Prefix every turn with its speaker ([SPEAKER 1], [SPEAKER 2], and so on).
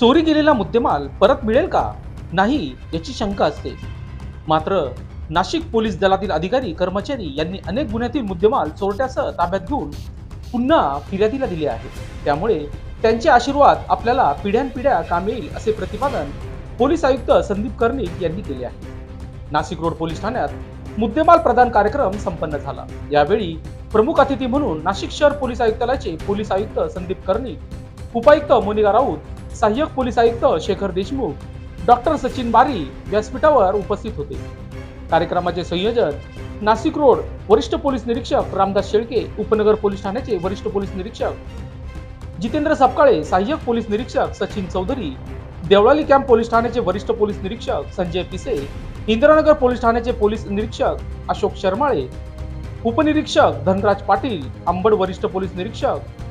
[SPEAKER 1] चोरी गेलेला मुद्देमाल परत मिळेल का नाही याची शंका असते. मात्र नाशिक पोलीस दलातील अधिकारी कर्मचारी यांनी अनेक गुन्ह्यातील मुद्देमाल चोरट्यासह ताब्यात घेऊन पुन्हा फिर्यादीला दिले आहे. त्यामुळे त्यांचे आशीर्वाद आपल्याला पिढ्यानपिढ्या काम येईल असे प्रतिपादन पोलीस आयुक्त संदीप कर्णिक यांनी केले आहे. नाशिक रोड पोलीस ठाण्यात मुद्देमाल प्रदान कार्यक्रम संपन्न झाला. यावेळी प्रमुख अतिथी म्हणून नाशिक शहर पोलीस आयुक्तालयाचे पोलीस आयुक्त संदीप कर्णिक, उपायुक्त मोनिका राऊत, सहाय्यक पोलीस आयुक्त शेखर देशमुख, डॉक्टर सचिन बारी व्यासपीठावर उपस्थित होते. कार्यक्रमाचे संयोजन नाशिक रोड वरिष्ठ पोलीस निरीक्षक रामदास शेळके, उपनगर पोलीस ठाण्याचे वरिष्ठ पोलीस निरीक्षक जितेंद्र सपकाळे, सहाय्यक पोलीस निरीक्षक सचिन चौधरी, देवळाली कॅम्प पोलीस ठाण्याचे वरिष्ठ पोलीस निरीक्षक संजय पिसे, इंदिरानगर पोलीस ठाण्याचे पोलीस निरीक्षक अशोक शर्माळे, उपनिरीक्षक धनराज पाटील, अंबड वरिष्ठ पोलीस निरीक्षक